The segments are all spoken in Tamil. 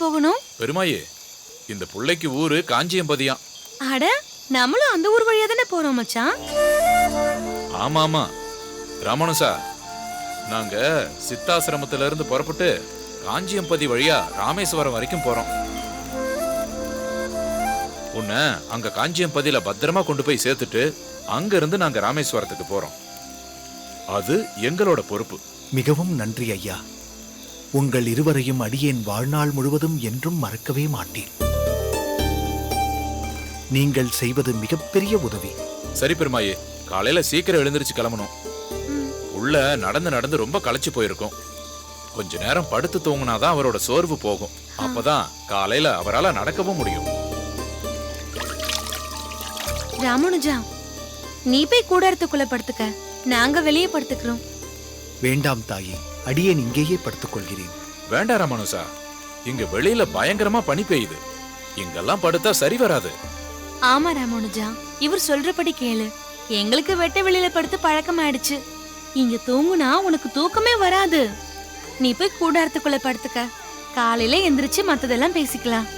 போகணும்? பெருமாயே, இந்த புள்ளைக்கு ஊரு காஞ்சியம்பதியாம். அட, நம்மளும் அந்த ஊர் வழியா தானே போறோம் மச்சான். ஆமா ஆமா ராமானுசா, நாங்க சித்தாசிரமத்துல இருந்து புறப்பட்டு காஞ்சியம்பதி வழியா ராமேஸ்வரம் வரைக்கும் போறோம். உன்னை அங்க காஞ்சியம்பதியில பத்திரமா கொண்டு போய் சேர்த்துட்டு அங்க இருந்து நாங்க ராமேஸ்வரத்துக்கு போறோம். அது எங்களோட பொறுப்பு. மிகவும் நன்றி ஐயா. உங்கள் இருவரையும் அடியேன் வாழ்நாள் முழுவதும் என்றும் மறக்கவே மாட்டேன். நீங்கள் செய்வது மிகப்பெரிய உதவி. சரி பெருமாயே, காலையில சீக்கிரம் எழுந்திருச்சு கிளம்பணும். உள்ள நடந்து நடந்து ரொம்ப களைச்சு போயிருக்கும். கொஞ்ச நேரம் படுத்து தூங்கினாதான் அவரோட சோர்வு போகும். அப்பதான் காலையில அவரால் நடக்கவும் முடியும். ராமானுஜா, நீ போய் கூடாரத்துக்குள்ள படுத்துக்க, நாங்க வெளியே படுத்துக்கிறோம். வேண்டாம் தாயே, அடியேன் இங்கேயே படுத்துக் கொள்கிறேன். வேண்டாம் ராமானுசா, இங்க வெளியில பயங்கரமா பனி பெய்யுது. இங்கெல்லாம் படுத்தா சரி வராது. ஆமா ராமானுஜா, இவர் சொல்றபடி கேளு. எங்களுக்கு வெட்ட வெளியில படுத்து பழக்கம் ஆயிடுச்சு. இங்க தூங்குனா உனக்கு தூக்கமே வராது. நீ போய் கூடாரத்துக்குள்ள படுத்துக்க, காலையில எந்திரிச்சு மத்ததெல்லாம் பேசிக்கலாம்.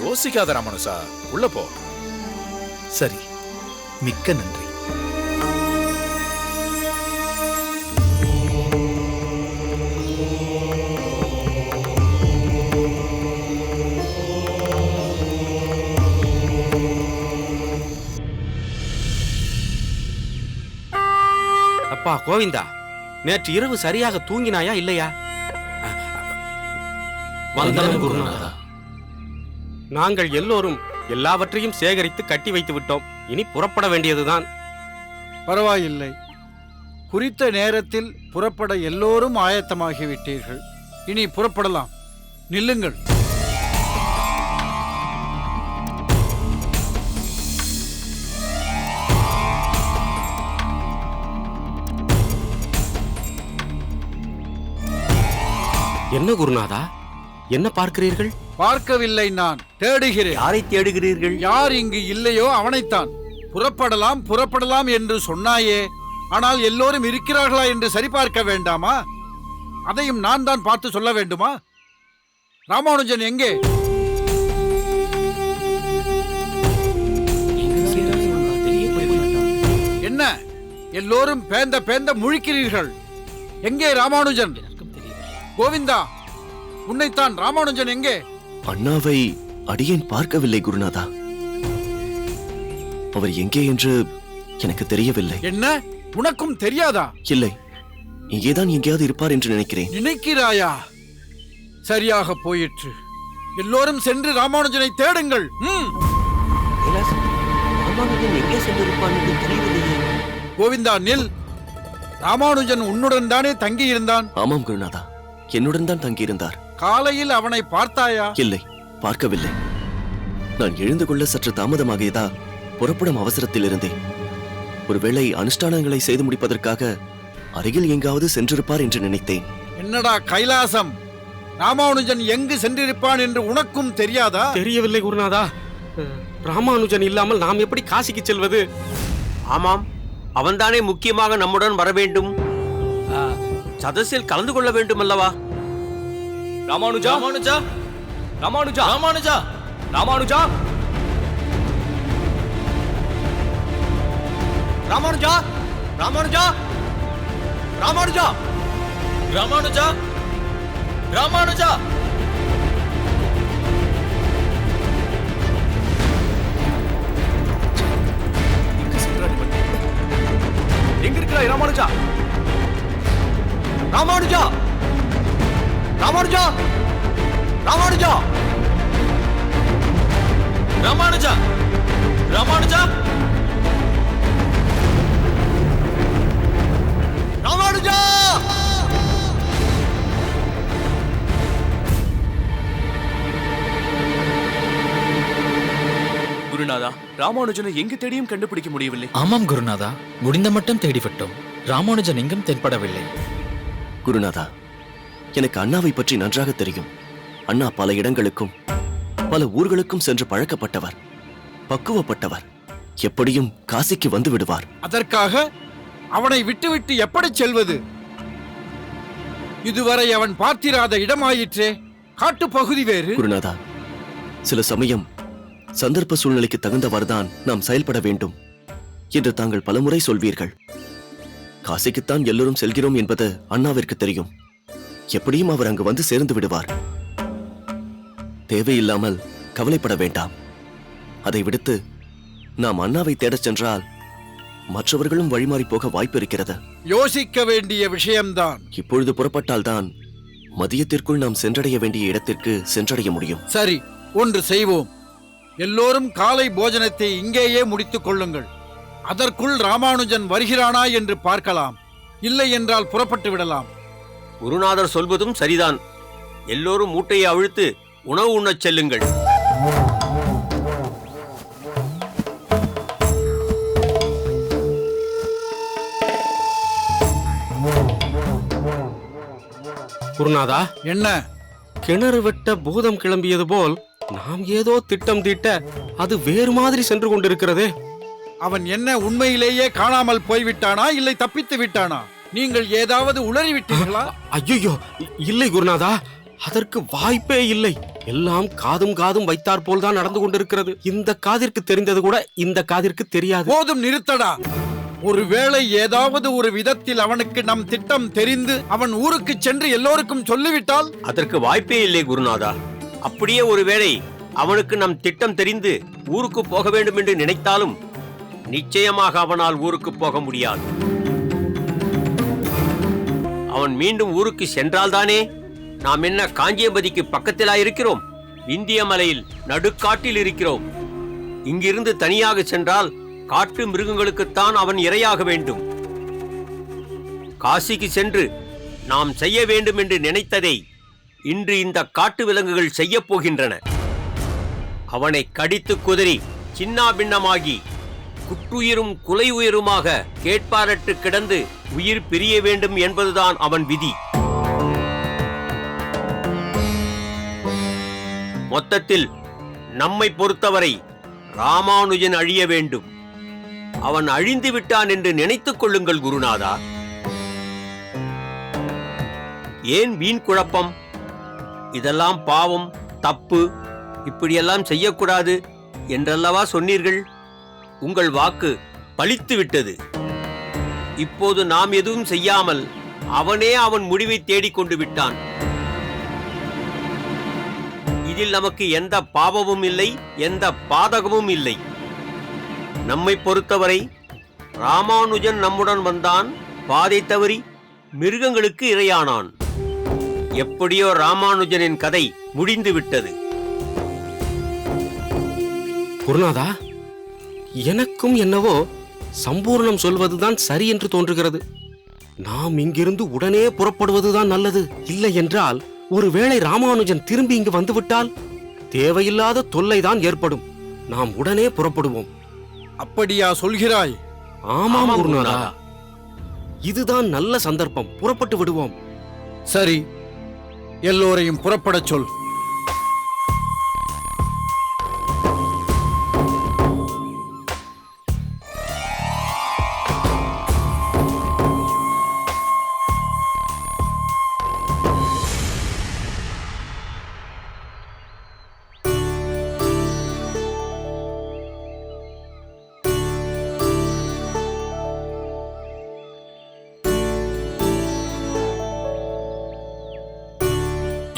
யோசிக்காத ராமானுசா, உள்ள போ. சரி, மிக்க நன்றி. அப்பா கோவிந்தா, நேற்று இரவு சரியாக தூங்கினாயா இல்லையா? வந்தனம் குருநாதா. நாங்கள் எல்லோரும் எல்லாவற்றையும் சேகரித்து கட்டி வைத்து விட்டோம். இனி புறப்பட வேண்டியதுதான். பரவாயில்லை, குறித்த நேரத்தில் புறப்பட எல்லோரும் ஆயத்தமாகிவிட்டீர்கள். இனி புறப்படலாம். நில்லுங்கள். என்ன குருநாதா, என்ன பார்க்கிறீர்கள்? பார்க்கவில்லை, நான் தேடுகிறேன். யாரை தேடுகிறீர்கள்? யார் இங்கு இல்லையோ அவனைத்தான். புறப்படலாம் புறப்படலாம் என்று சொன்னாயே, ஆனால் எல்லோரும் இருக்கிறார்களா என்று சரிபார்க்க வேண்டாமா? அதையும் நான் தான் பார்த்து சொல்ல வேண்டுமா? ராமானுஜன் எங்கே? என்ன எல்லோரும் பேந்த பேந்த முழிக்கிறீர்கள்? எங்கே ராமானுஜன்? கோவிந்தா, உன்னைத்தான். ராமானுஜன் எங்கே? அண்ணாவை அடியேன் பார்க்கவில்லை குருநாதா. அவர் எங்கே என்று எனக்கு தெரியவில்லை. என்ன, உனக்கும் தெரியாதா? இல்லை, இங்கேதான் எங்கேயாவது இருப்பார் என்று நினைக்கிறேன். நினைக்கிறாயா? சரியாக போயிற்று. எல்லோரும் சென்று ராமானுஜனை தேடுங்கள். எங்கே சென்றிருப்பான் என்று தெரியவில்லையே. கோவிந்தா, நில். ராமானுஜன் உன்னுடன் தானே தங்கி இருந்தான்? ஆமாம் குருநாதா, என்னுடன் தான் தங்கியிருந்தார். காலையில் அவனை பார்த்தாயா? இல்லை, பார்க்கவில்லை. நான் எழுந்து கொள்ள சற்று தாமதமாகியதா புறப்படும் அவசரத்தில் இருந்தேன். ஒருவேளை அனுஷ்டானங்களை செய்து முடிப்பதற்காக அருகில் எங்காவது சென்றிருப்பார் என்று நினைத்தேன். என்னடா கைலாசம், ராமானுஜன் எங்கு சென்றிருப்பான் என்று உனக்கும் தெரியாதா? தெரியவில்லை குருநாதா. ராமானுஜன் இல்லாமல் நாம் எப்படி காசிக்கு செல்வது? ஆமாம், அவன்தானே முக்கியமாக நம்முடன் வர வேண்டும். சதஸில் கலந்து கொள்ள வேண்டும் அல்லவா? ராமானுஜா, ராமானுஜா, ராமானுஜா, ராமானுஜா, ராமானுஜா, ராமானுஜா, ராமானுஜா, ராமானுஜா, ராமானுஜா, ராமானுஜா. எங்க இருக்கிறாய் ராமானுஜா? ராமானுஜா, ராமானுஜா, ராமானுஜா, ராமானுஜா, ராமானுஜா, ராமானுஜா. குருநாதா, ராமானுஜனை எங்கு தேடியும் கண்டுபிடிக்க முடியவில்லை. ஆமாம் குருநாதா, முடிந்த மட்டும் தேடிவிட்டோம். ராமானுஜன் எங்கும் தென்படவில்லை. குருநாதா, எனக்கு அண்ணாவை பற்றி நன்றாக தெரியும். அண்ணா பல இடங்களுக்கும் பல ஊர்களுக்கும் சென்று பழக்கப்பட்டவர், பக்குவப்பட்டவர். எப்படியும் காசிக்கு வந்து விடுவார். அதற்காக அவனை விட்டுவிட்டு எப்படி செல்வது? இதுவரை அவன் பார்த்திராத இடமாயிற்றே. காட்டு பகுதி வேறு. குருநாதா, சில சமயம் சந்தர்ப்ப சூழ்நிலைக்கு தகுந்தவாறுதான் நாம் செயல்பட வேண்டும் என்று தாங்கள் பலமுறை சொல்வீர்கள். காசிக்குத்தான் எல்லோரும் செல்கிறோம் என்பது அண்ணாவிற்கு தெரியும். எப்படியும் அவர் அங்கு வந்து சேர்ந்து விடுவார். தேவையில்லாமல் கவலைப்பட வேண்டாம். அதை விடுத்து நாம் அண்ணாவை தேடச் சென்றால் மற்றவர்களும் வழிமாறி போக வாய்ப்பு இருக்கிறது. யோசிக்க வேண்டிய விஷயம்தான். இப்பொழுது புறப்பட்டால்தான் மதியத்திற்குள் நாம் சென்றடைய வேண்டிய இடத்திற்கு சென்றடைய முடியும். சரி, ஒன்று செய்வோம். எல்லோரும் காலை போஜனத்தை இங்கேயே முடித்துக் கொள்ளுங்கள். அதற்குள் ராமானுஜன் வருகிறானா என்று பார்க்கலாம். இல்லை என்றால் புறப்பட்டு விடலாம். குருநாதர் சொல்வதும் சரிதான். எல்லோரும் மூட்டையை அவிழ்த்து உணவு உண்ணச் செல்லுங்கள். குருநாதா, என்ன? கிணறு வெட்ட பூதம் கிளம்பியது போல் நாம் ஏதோ திட்டம் தீட்ட அது வேறு மாதிரி சென்று கொண்டிருக்கிறதே. அவன் என்ன உண்மையிலேயே காணாமல் போய்விட்டானா, இல்லை தப்பித்து விட்டானா? நீங்கள் ஏதாவது உளறிவிட்டீர்களா? ஐயோ, இல்லை குருநாதா, அதற்கு வாய்ப்பே இல்லை. எல்லாம் காதும் காதும் வைத்தாற் போல்தான் நடந்து கொண்டிருக்கிறது. இந்த காதிற்கு தெரிந்தது கூட இந்த காதிற்கு தெரியாது. போதும், நிறுத்தடா. ஒருவேளை ஏதாவது ஒரு விதத்தில் அவனுக்கு நம் திட்டம் தெரிந்து அவன் ஊருக்கு சென்று எல்லோருக்கும் சொல்லிவிட்டால்? அதற்கு வாய்ப்பே இல்லை குருநாதா. அப்படியே ஒருவேளை அவனுக்கு நம் திட்டம் தெரிந்து ஊருக்கு போக வேண்டும் என்று நினைத்தாலும் நிச்சயமாக அவனால் ஊருக்கு போக முடியாது. அவன் மீண்டும் ஊருக்கு சென்றால்தானே. நாம் என்ன காஞ்சியபதிக்கு பக்கத்திலா இருக்கிறோம்? விந்திய மலையில் நடுக்காட்டில் இருக்கிறோம். இங்கிருந்து தனியாக சென்றால் காட்டு மிருகங்களுக்குத்தான் அவன் இரையாக வேண்டும். காசிக்கு சென்று நாம் செய்ய வேண்டும் என்று நினைத்ததை இன்று இந்த காட்டு விலங்குகள் செய்ய போகின்றன. அவனை கடித்து குதறி சின்னாபின்னமாகி குற்றுயிரும் குலை உயிருமாக கேட்பாரற்று கிடந்து உயிர் பிரிய வேண்டும் என்பதுதான் அவன் விதி. மொத்தத்தில் நம்மை பொறுத்தவரை ராமானுஜன் அழிய வேண்டும். அவன் அழிந்து விட்டான் என்று நினைத்துக் கொள்ளுங்கள் குருநாதா. ஏன் வீண் குழப்பம்? இதெல்லாம் பாவம், தப்பு, இப்படியெல்லாம் செய்யக்கூடாது என்றல்லவா சொன்னீர்கள்? உங்கள் வாக்கு பலித்து விட்டது. இப்போது நாம் எதுவும் செய்யாமல் அவனே அவன் முடிவை தேடிக்கொண்டு விட்டான். இதில் நமக்கு எந்த பாவமும் இல்லை, எந்த பாதகமும் இல்லை. நம்மை பொறுத்தவரை ராமானுஜன் நம்முடன் வந்தான், பாதை தவறி மிருகங்களுக்கு இரையானான். எப்படியோ ராமானுஜனின் கதை முடிந்து விட்டது. குருநாதா, எனக்கும் என்னவோ சம்பூர்ணம் சொல்வதுதான் சரி என்று தோன்றுகிறது. நாம் இங்கிருந்து உடனே புறப்படுவதுதான் நல்லது. இல்லை என்றால் ஒருவேளை ராமானுஜன் திரும்பி இங்கு வந்துவிட்டால் தேவையில்லாத தொல்லைதான் ஏற்படும். நாம் உடனே புறப்படுவோம். அப்படியா சொல்கிறாய்? ஆமாம் குருநாதா, இதுதான் நல்ல சந்தர்ப்பம். புறப்பட்டு விடுவோம். சரி, எல்லோரையும் புறப்படச் சொல்.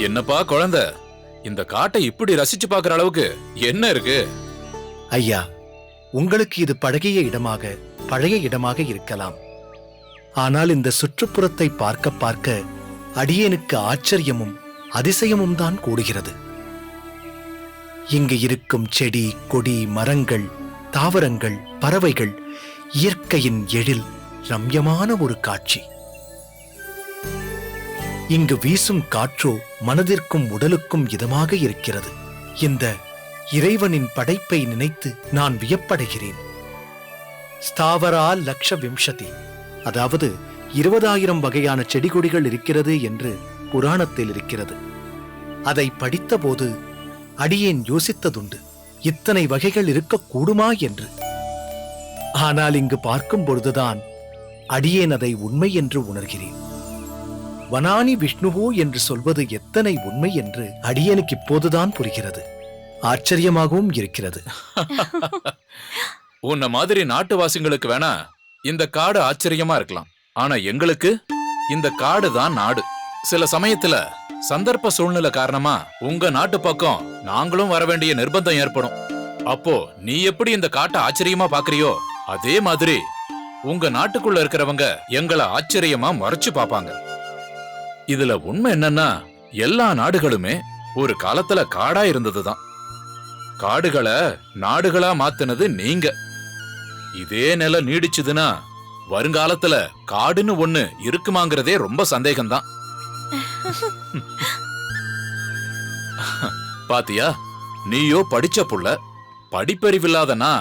என்னப்பா குழந்தை, இந்த காட்டை இப்படி ரசிச்சு பார்க்கிற அளவுக்கு என்ன இருக்கு? ஐயா, உங்களுக்கு இது பழகிய பழைய இடமாக இருக்கலாம். ஆனால் இந்த சுற்றுப்புறத்தை பார்க்க பார்க்க அடியேனுக்கு ஆச்சரியமும் அதிசயமும் தான் கூடுகிறது. இங்கு இருக்கும் செடி, கொடி, மரங்கள், தாவரங்கள், பறவைகள், இயற்கையின் எழில் ரம்யமான ஒரு காட்சி. இங்கு வீசும் காற்றோ மனதிற்கும் உடலுக்கும் இதமாக இருக்கிறது. இந்த இறைவனின் படைப்பை நினைத்து நான் வியப்படைகிறேன். ஸ்தாவரா லக்ஷ விம்சதி, அதாவது 20,000 வகையான செடி கொடிகள் இருக்கிறது என்று புராணத்தில் இருக்கிறது. அதை படித்தபோது அடியேன் யோசித்ததுண்டு, இத்தனை வகைகள் இருக்கக்கூடுமா என்று. ஆனால் இங்கு பார்க்கும் பொழுதுதான் அடியேன் அதை உண்மை என்று உணர்கிறேன். வனானி விஷ்ணுவோ என்று சொல்வது எத்தனை உண்மை என்று அடியனுக்கு இப்போதுதான் புரிகிறது. ஆச்சரியமாகவும் இருக்கிறது. உன்ன மாதிரி நாட்டுவாசிங்களுக்கு வேணா இந்த காடு ஆச்சரியமா இருக்கலாம். ஆனா எங்களுக்கு இந்த காடு தான் நாடு. சில சமயத்துல சந்தர்ப்ப சூழ்நிலை காரணமா உங்க நாட்டு பக்கம் நாங்களும் வர வேண்டிய நிர்பந்தம் ஏற்படும். அப்போ நீ எப்படி இந்த காட்டை ஆச்சரியமா பாக்குறியோ அதே மாதிரி உங்க நாட்டுக்குள்ள இருக்கிறவங்க எங்களை ஆச்சரியமா மறைச்சு பாப்பாங்க. இதுல உண்மை என்னன்னா எல்லா நாடுகளுமே ஒரு காலத்துல காடா இருந்ததுதான். காடுகளை நாடுகளா மாத்துனது நீங்க. இதே நிலை நீடிச்சுதுன்னா வருங்காலத்துல காடுன்னு ஒண்ணு இருக்குமாங்கிறதே ரொம்ப சந்தேகம்தான். பாத்தியா, நீயோ படிச்ச புள்ள, படிப்பறிவில்லாதனா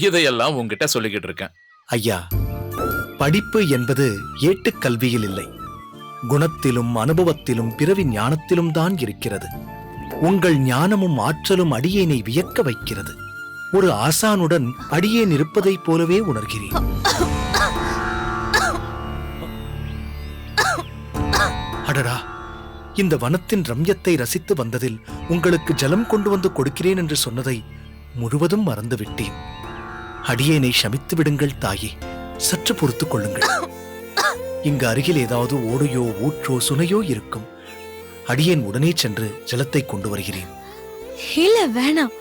இதையெல்லாம் உன்கிட்ட சொல்லிக்கிட்டு இருக்கேன். ஐயா, படிப்பு என்பது ஏட்டுக் கல்வியில் இல்லை, குணத்திலும் அனுபவத்திலும் பிறவி ஞானத்திலும் தான் இருக்கிறது. உங்கள் ஞானமும் ஆற்றலும் அடியேனை வியக்க வைக்கிறது. ஒரு ஆசானுடன் அடியேன் இருப்பதைப் போலவே உணர்கிறேன். அடடா, இந்த வனத்தின் ரம்யத்தை ரசித்து வந்ததில் உங்களுக்கு ஜலம் கொண்டு வந்து கொடுக்கிறேன் என்று சொன்னதை முழுவதும் மறந்துவிட்டேன். அடியேனை சமித்து விடுங்கள் தாயே, சற்று பொறுத்துக் கொள்ளுங்கள். இங்கு அருகில் ஏதாவது ஓடையோ ஊற்றோ சுனையோ இருக்கும். அடியேன் உடனே சென்று ஜலத்தை கொண்டு வருகிறேன். இல்ல வேணாம்,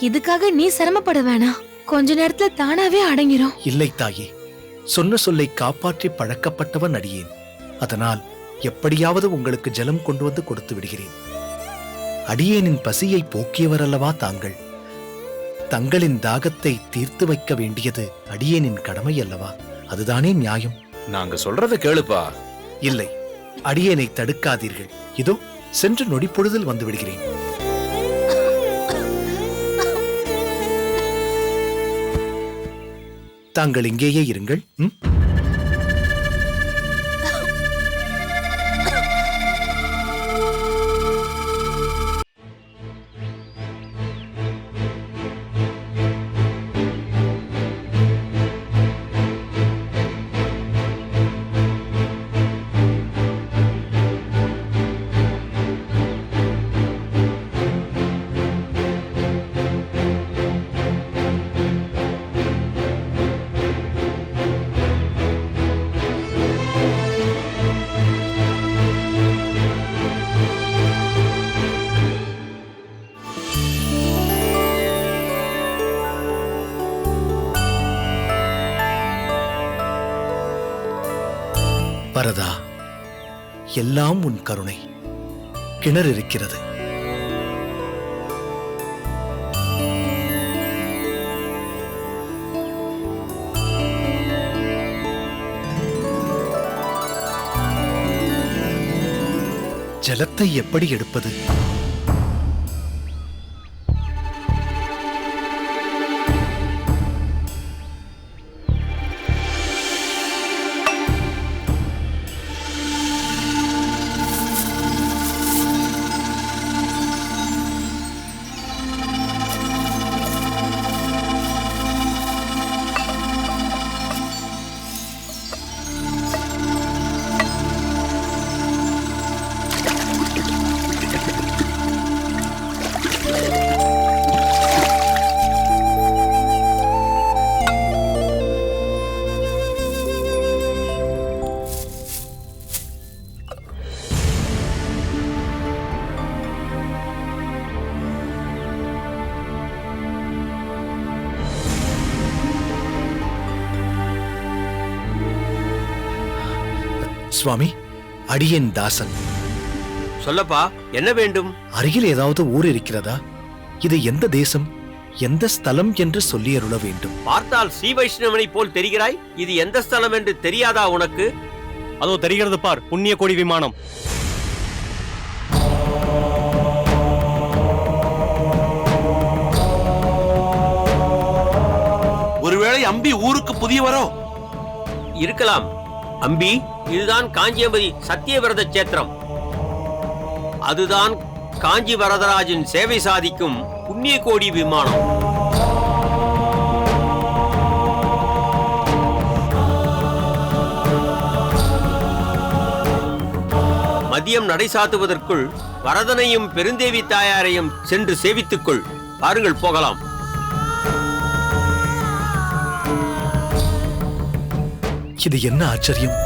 இதுக்காக நீ சிரமப்பட வேணாம். கொஞ்ச நேரத்துல தானாவே அடங்கிரும். இல்லை தாயே, சொன்ன சொல்லை காப்பாற்றி பழக்கப்பட்டவன் அடியேன். அதனால் எப்படியாவது உங்களுக்கு ஜலம் கொண்டு வந்து கொடுத்து விடுகிறேன். அடியேனின் பசியை போக்கியவர் அல்லவா தாங்கள். தங்களின் தாகத்தை தீர்த்து வைக்க வேண்டியது அடியேனின் கடமை அல்லவா? அதுதானே நியாயம். நாங்க சொல்றத கேளுப்பா. இல்லை, அடியேனை தடுக்காதீர்கள். இதோ சென்று நொடிப்பொழுதில் வந்து விடுகிறேன். தாங்கள் இங்கேயே இருங்கள். வரதா, எல்லாம் உன் கருணை. கிணறு இருக்கிறது. ஜலத்தை எப்படி எடுப்பது? சுவாமி, அடியேன் தாசன். சொல்லப்பா, என்ன வேண்டும்? அருகில் ஏதாவது ஊர் இருக்கிறதா? இது எந்த தேசம், எந்த ஸ்தலம் என்று சொல்லி அருள வேண்டும். பார்த்தால் ஸ்ரீ வைஷ்ணவனை போல் தெரிகிறாய். இது எந்த ஸ்தலம் என்று தெரியாதா உனக்கு? அதோ தெரிகிறது பார், புண்ணிய கோடி விமானம். ஒருவேளை அம்பி ஊருக்கு புதியவரோ? இருக்கலாம். அம்பி, இதுதான் காஞ்சியம்பதி சத்தியவிரத சேத்திரம். அதுதான் காஞ்சி வரதராஜின் சேவை சாதிக்கும் புண்ணிய கோடி விமானம். ராஜ்யம் நடை சாத்துவதற்குள் வரதனையும் பெருந்தேவி தாயாரையும் சென்று சேவித்துக்கொள். பாருங்கள், போகலாம். இது என்ன ஆச்சரியம்!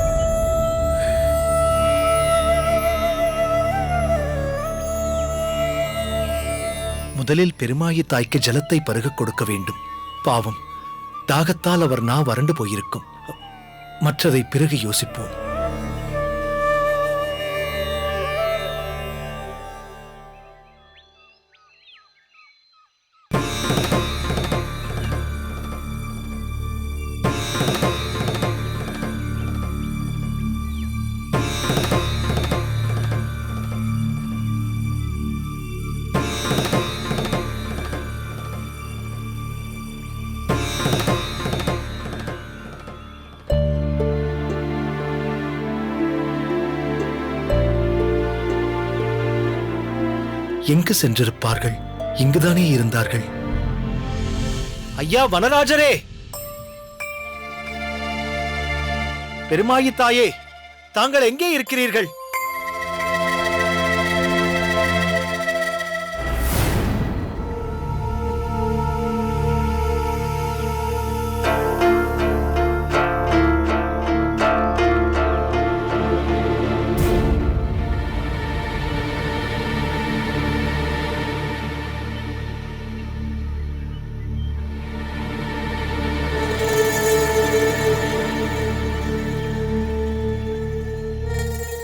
முதலில் பெருமாயி தாய்க்கு ஜலத்தை பருகக் கொடுக்க வேண்டும். பாவம், தாகத்தால் அவர் நா வறண்டு போயிருக்கும். மற்றதை பிறகு யோசிப்போம். எங்கு சென்றிருப்பார்கள்? இங்குதானே இருந்தார்கள். ஐயா வனராஜரே, பெருமாயி தாயே, தாங்கள் எங்கே இருக்கிறீர்கள்?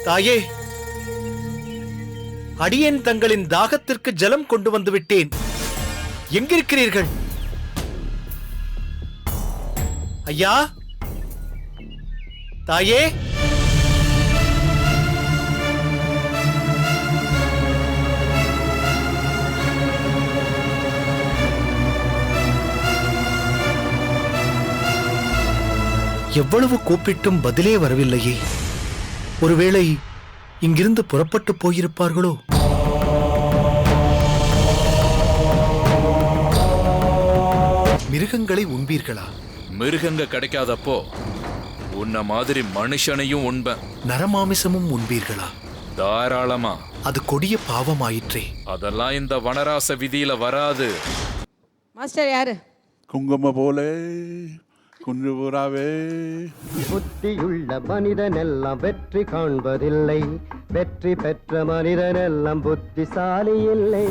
தாயே, அடியேன் தங்களின் தாகத்திற்கு ஜலம் கொண்டு வந்து விட்டேன். எங்கிருக்கிறீர்கள்? ஐயா, தாயே, எவ்வளவு கூப்பிட்டும் பதிலே வரவில்லையே. ஒருவேளை இங்கிருந்து புறப்பட்டு போயிருப்பார்களோ? மிருகங்களை உண்பீர்களா? மிருகங்க கிடைக்காதப்போ உன்ன மாதிரி மனுஷனையும் உண்பேன். நரமாமிசமும் உண்பீர்களா? தாராளமா. அது கொடிய பாவமாயிற்றே. அதெல்லாம் இந்த வனராச விதியில வராது. மாஸ்டர் யாரு? குங்கும போலே குன்றுபுறாவே. புத்தியுள்ள மனிதனெல்லாம் வெற்றி காண்பதில்லை, வெற்றி பெற்ற மனிதனெல்லாம் புத்திசாலி இல்லை.